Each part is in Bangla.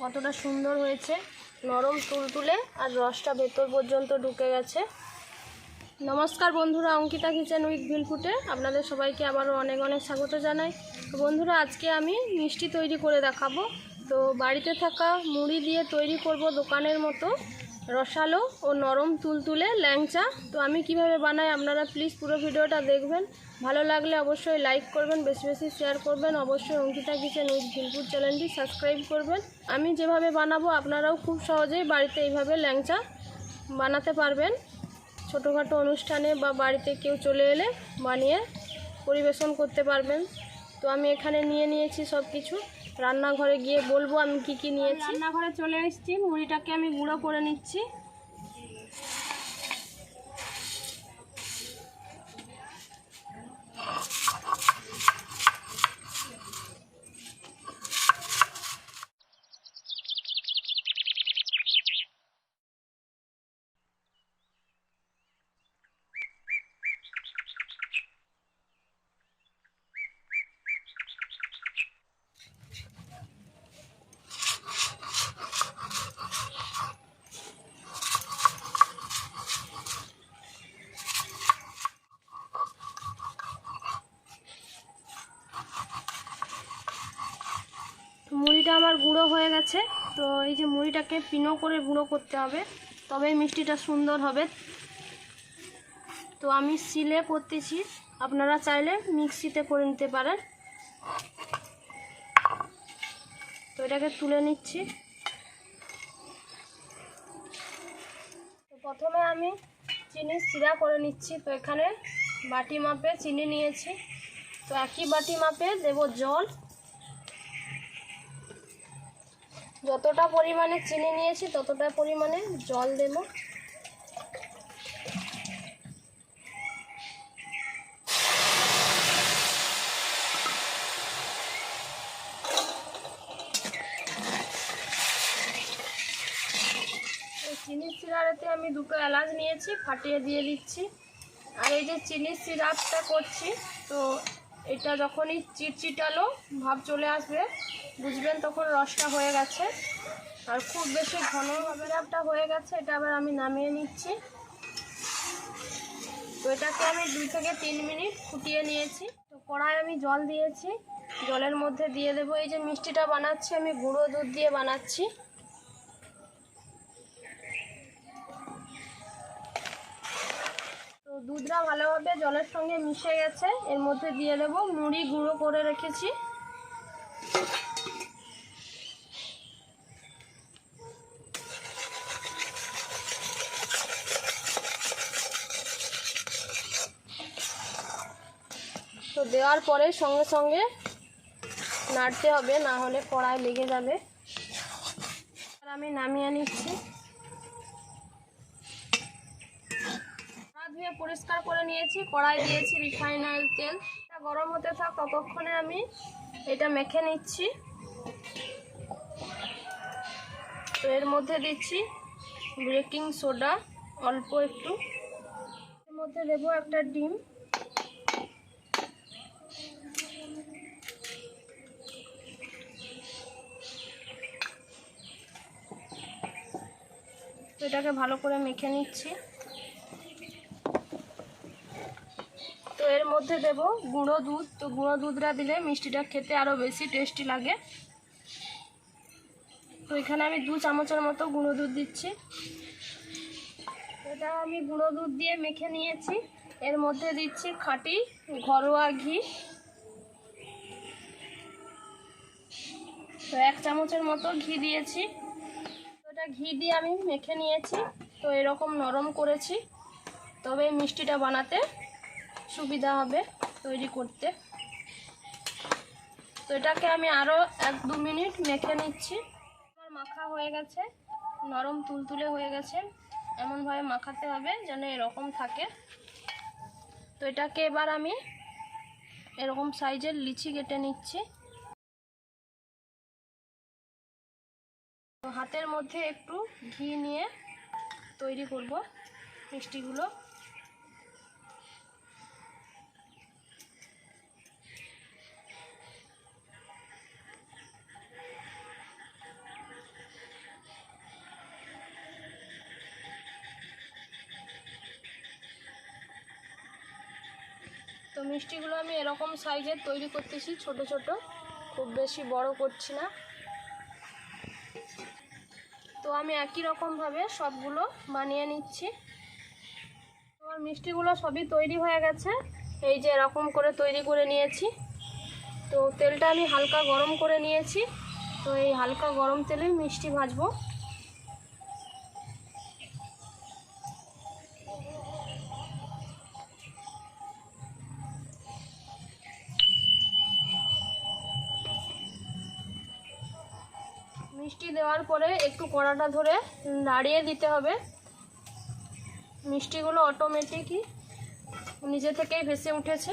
কতটা সুন্দর হয়েছে, নরম তুলতুলে আর রসটা ভেতর পর্যন্ত ঢুকে গেছে। নমস্কার বন্ধুরা, অঙ্কিতা কিচেন উইথ ভিলফুডে আপনাদের সবাইকে আবারও অনেক অনেক স্বাগত জানাই। তো বন্ধুরা, আজকে আমি মিষ্টি তৈরি করে দেখাবো। তো বাড়িতে থাকা মুড়ি দিয়ে তৈরি করব দোকানের মতো রসালো ও নরম তুলতুলে ল্যাংচা। তো আমি কিভাবে বানাই আপনারা প্লিজ পুরো ভিডিওটা দেখবেন। ভালো লাগলে অবশ্যই লাইক করবেন, বেশি বেশি শেয়ার করবেন। অবশ্যই অঙ্কিতা কিচেন উইথ ভিলফুড চ্যানেলটি সাবস্ক্রাইব করবেন। আমি যেভাবে বানাবো আপনারাও খুব সহজেই বাড়িতে এইভাবে ল্যাংচা বানাতে পারবেন। ছোটোখাটো অনুষ্ঠানে বা বাড়িতে কেউ চলে এলে বানিয়ে পরিবেশন করতে পারবেন। তো আমি এখানে নিয়ে নিয়েছি সব কিছু। রান্নাঘরে গিয়ে বলবো আমি কি কি নিয়েছি। রান্নাঘরে চলে এসেছি, মুড়িটাকে আমি গুঁড়ো করে নিচ্ছি। মুড়িটা আমার গুঁড়ো হয়ে গেছে। তো এই যে মুড়িটাকে পিনো করে গুঁড়ো করতে হবে, তবেই মিষ্টিটা সুন্দর হবে। তো আমি শিলে করতেছি, আপনারা চাইলে মিক্সিতে করে নিতে পারেন। তো এটাকে তুলে নিচ্ছি। তো প্রথমে আমি চিনি সিরা করে নিচ্ছি। তো এখানে বাটি মাপে চিনি নিয়েছি। তো একই বাটি মাপে দেব জল। যতটা পরিমাণে চিনি নিয়েছি ততটা পরিমাণে জল দেব। চিনির সিরাপে আমি দুটো এলাচ নিয়েছি, ফাটিয়ে দিয়ে দিচ্ছি। আর এই যে চিনির সিরাপটা করছি, তো এটা যখনই চিটচিটালো ভাব চলে আসবে বুঝবেন তখন রসটা হয়ে গেছে। আর খুব বেশি ঘন সিরাপটা হয়ে গেছে, এটা আবার আমি নামিয়ে নিচ্ছি। তো এটাকে আমি 2 থেকে 3 মিনিট ফুটিয়ে নিয়েছি। তো কড়াই আমি জল দিয়েছি, জলের মধ্যে দিয়ে দেবো এই যে মিষ্টিটা বানাচ্ছি, আমি গুঁড়ো দুধ দিয়ে বানাচ্ছি। তো দুধটা ভালোভাবে জলের সঙ্গে মিশে গেছে, এর মধ্যে দিয়ে দেবো মুড়ি গুঁড়ো করে রেখেছি। তো দেওয়ার পরে সঙ্গে সঙ্গে নাড়তে হবে, না হলে কড়াই লেগে যাবে। আর আমি নামিয়ে নিচ্ছি। ধুয়ে পরিষ্কার করে নিয়েছি, কড়াই দিয়েছি রিফাইন অয়েল তেল। এটা গরম হতে থাক, ততক্ষণে আমি এটা মেখে নিচ্ছি। তো এর মধ্যে দিচ্ছি বেকিং সোডা অল্প একটু, এর মধ্যে দেবো একটা ডিম। তো এটাকে ভালো করে মেখে নিচ্ছি। তো এর মধ্যে দেব গুঁড়ো দুধ। তো গুঁড়ো দুধটা দিলে মিষ্টিটা খেতে আরও বেশি টেস্টি লাগে। তো এখানে আমি 2 চামচের মতো গুঁড়ো দুধ দিচ্ছি। এটা আমি গুঁড়ো দুধ দিয়ে মেখে নিয়েছি। এর মধ্যে দিচ্ছি খাঁটি ঘরোয়া ঘি। তো 1 চামচের মতো ঘি দিয়েছি। তো এটা ঘি দিয়ে আমি মেখে নিয়েছি। তো এরকম নরম করেছি, তবে এই মিষ্টিটা বানাতে সুবিধা হবে তৈরি করতে। তো এটাকে আমি আরও 1-2 মিনিট মেখে নিচ্ছি। আমার মাখা হয়ে গেছে, নরম তুলতুলে হয়ে গেছে। এমনভাবে মাখাতে হবে যেন এরকম থাকে। তো এটাকে এবার আমি এরকম সাইজের লিচি কেটে নিচ্ছি। তো হাতের মধ্যে একটু ঘি নিয়ে তৈরি করব মিষ্টিগুলো। তো মিষ্টিগুলো আমি এরকম সাইজের তৈরি করতেছি, ছোট ছোট, খুব বেশি বড় করছি না। তো আমি একই রকমভাবে সবগুলো বানিয়ে নিচ্ছি। আমার মিষ্টিগুলো সবই তৈরি হয়ে গেছে, এই যে এরকম করে তৈরি করে নিয়েছি। তো তেলটা আমি হালকা গরম করে নিয়েছি। তো এই হালকা গরম তেলেই মিষ্টি ভাজবো। মিষ্টি দেওয়ার পরে একটু কড়াটা ধরে নাড়িয়ে দিতে হবে। মিষ্টিগুলো অটোমেটিকই নিজে থেকেই ভেসে উঠেছে।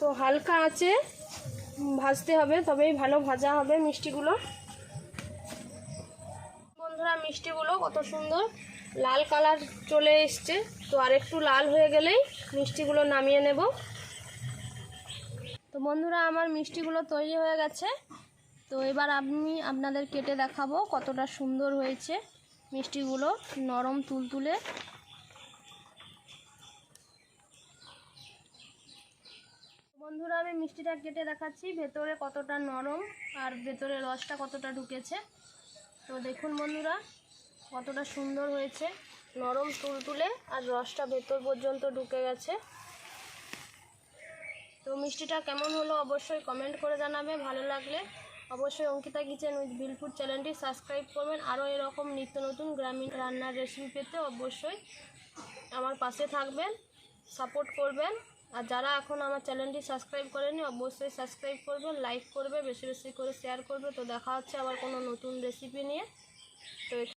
তো হালকা আঁচে ভাজতে হবে, তবেই ভালো ভাজা হবে মিষ্টিগুলো। বন্ধুরা, মিষ্টিগুলো কত সুন্দর লাল কালার চলে এসছে। তো আরেকটু লাল হয়ে গেলেই মিষ্টিগুলো নামিয়ে নেব। তো বন্ধুরা, আমার মিষ্টিগুলো তৈরি হয়ে গেছে। তো এবার আমি আপনাদের কেটে দেখাবো কতটা সুন্দর হয়েছে মিষ্টিগুলো, নরম তুলতুলে। বন্ধুরা, আমি মিষ্টিটা কেটে দেখাচ্ছি ভেতরে কতটা নরম আর ভেতরে রসটা কতটা ঢুকেছে। তো দেখুন বন্ধুরা, কতটা সুন্দর হয়েছে, নরম তুলতুলে আর রসটা ভেতর পর্যন্ত ঢুকে গেছে। তো মিষ্টিটা কেমন হলো অবশ্যই কমেন্ট করে জানাবে। ভালো লাগলে অবশ্যই অঙ্কিতা কিচেন উইথ ভিলফুড চ্যানেলটি সাবস্ক্রাইব করবেন। আরও এরকম নিত্য নতুন গ্রামীণ রান্নার রেসিপি পেতে অবশ্যই আমার পাশে থাকবেন, সাপোর্ট করবেন। আর যারা এখন আমার চ্যানেলটি সাবস্ক্রাইব করেনি অবশ্যই সাবস্ক্রাইব করবে, লাইক করবে, বেশি বেশি করে শেয়ার করবে। তো দেখা হচ্ছে আবার কোনো নতুন রেসিপি নিয়ে। তো